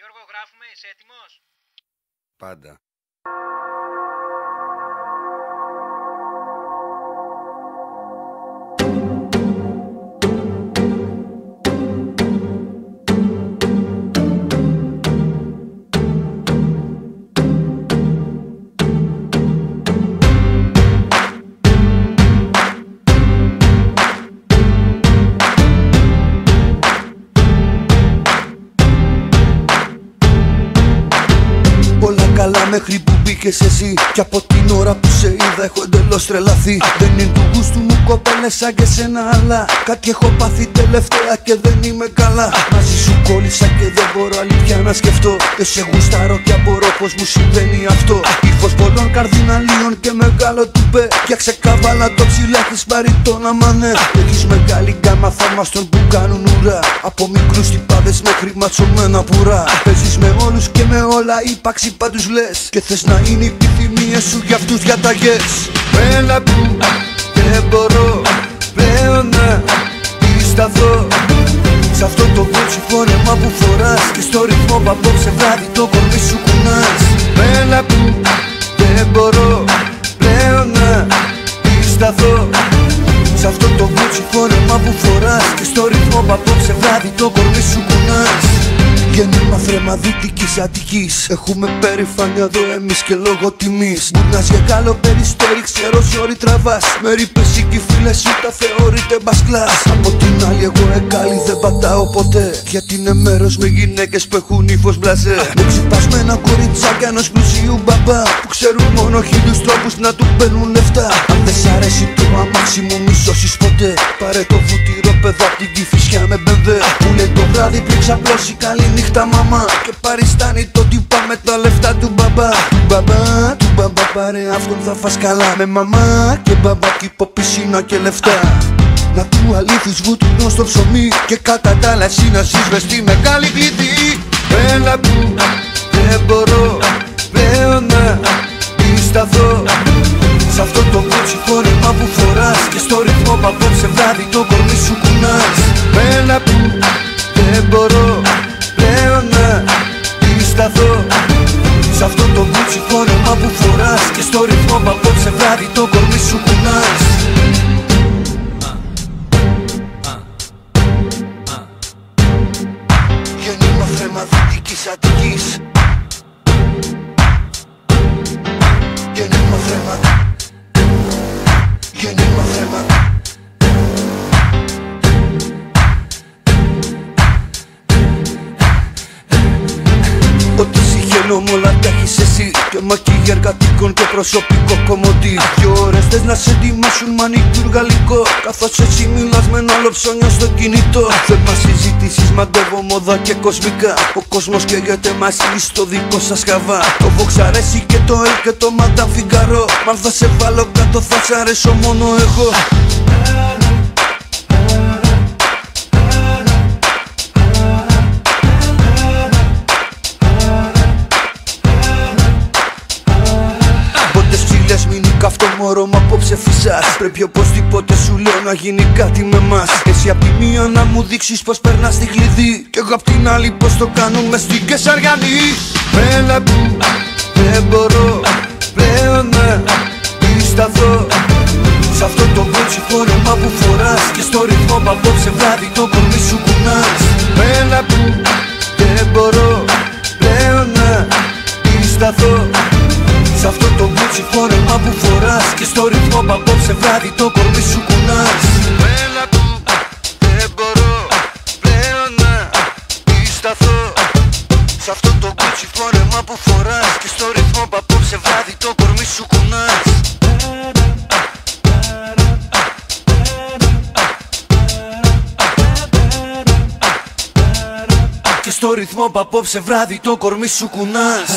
Γιώργο, γράφουμε, είσαι έτοιμος? Πάντα. Όλα καλά μέχρι που μπήκες εσύ. Κι από την ώρα που σε είδα έχω εντελώς τρελαθεί. Δεν είναι του γούστου μου κοπέλες σαν και σένα, αλλά κάτι έχω πάθει τελευταία και δεν είμαι καλά. Μαζί σου κόλλησα και δεν μπορώ αλήθεια να σκεφτώ. Και σε γουστάρω και απορώ πως μου συμβαίνει αυτό. Ύφος πολλών καρδιναλίων και μεγάλο τουπέ. Φτιάξε καβάλα το ψηλά της μπαριτόνα μανέ. Έχεις μεγάλη γκάμα θαυμαστών που κάνουν ουρά. Από μικρούς τυπάδες μέχρι ματσωμένα πουρά. Παίζεις με όλους και με όλα, ύπαρξη πάντους λες. Και θες να είναι οι επιθυμίες σου για αυτούς διαταγές. Έλα που δεν μπορώ πλέον να σταθώ σ' αυτό το βότσι φόρεμα που φοράς. Και στο ρυθμό που απόψε βράδυ το κορμί σου κουνάς. Έλα που δεν μπορώ πλέον να σταθώ σ' αυτό το βότσι φόρεμα που φοράς. Και στο ρυθμό που απόψε βράδυ το κορμί σου κουνάς. Γέννημα θρέμα Δυτικής Αττικής. Έχουμε περηφάνεια εδώ εμείς και λόγω τιμής. Μουνάς για Γάλλο περιστέρι, ξέρω σ' τραβάς. Με ρήπες οι φίλες σου τα θεωρείται μπασκλάς. Από την άλλη εγώ εκάλι δεν πατάω ποτέ. Γιατί είναι μέρος με γυναίκες που έχουν ύφος μπλαζέ. Με ξυπασμένα κοριτσάκια ενός πλουσίου μπαμπά που ξέρουν μόνο χίλιους τρόπους να του παίρνουν λεφτά. Αν δεν σ' αρέσει το αμάξι μου μη σώσεις ποτέ. Πάρε το βούτυρο παιδά απ' την Κηφισιά με μπεμβέ. Που λέει το βράδυ πριν ξαπλώσει καλή νύχτα μαμά. Και παριστάνει το τύπα με τα λεφτά του μπαμπά. Του μπαμπά πάρε αυτόν θα φας καλά. Με μαμά και μπαμπά κήπο πισίνα και λεφτά. Να του αλήθεις βούτυνο στο ψωμί. Και κατά τα άλλα εσύ να ζεις μες στη μεγάλη πληθή. Έλα που δεν μπορώ πλέον να σταθώ σ' αυτό το κότσι φόρεμα που φοράς. Και στο ρυθμό που απόψε βράδυ το κορμί σου κουνάς. Έλα που δεν μπορώ πλέον να σταθώ σ' αυτό το κότσι φόρεμα που φοράς. Και στο ρυθμό που απόψε βράδυ το κορμί σου κουνάς. Γέννημα θρέμα Δυτικής Αττικής. Γέννημα θρέμα. Γέννημα θρέμα. Ό,τι συγχαίνω μ' όλα τα έχεις εσύ. Και μακίγερ κατοίκων και προσωπικό κομμωτή. 2 ώρες θες να σε ετοιμάσουν μανικιούρ γαλλικό. Καθώς εσύ μιλάς με ένα άλλο ψώνιο στο κινητό. Θέμα συζητήσεις μαντεύω μόδα και κοσμικά. Ο κόσμος καίγεται μαζί στο δικό σας χαβά. Το Vox αρέσει και το El και το Madame Figaro. Μα αν θα σε βάλω κάτω θα σ' αρέσω μόνο εγώ. Μην είναι καυτό μωρό μ' απόψε φυσάς. Πρέπει οπωσδήποτε σου λέω να γίνει κάτι με μας. Εσύ απ' τη μία να μου δείξεις πως περνάς τη κλειδί. Κι εγώ απ' την άλλη πως το κάνουμε στην Κεσαριανή. Έλα που δεν μπορώ πλέον να σταθώ σ' αυτό το κότσι φόρεμα που φοράς. Και στο ρυθμό που απόψε βράδυ το κορμί σου κουνάς. Έλα που δεν μπορώ πλέον να σταθώ σ' αυτό το κότσι φόρεμα που φοράς. Και στο ρυθμό που απόψε βράδυ το κορμί σου κουνάς. Έλα που δεν μπορώ πλέον να σταθώ σ' αυτό το κότσι φόρεμα που φοράς. Και στο ρυθμό που απόψε βράδυ το κορμί σου κουνάς. Και στο ρυθμό που απόψε βράδυ το κορμί σου κουνάς.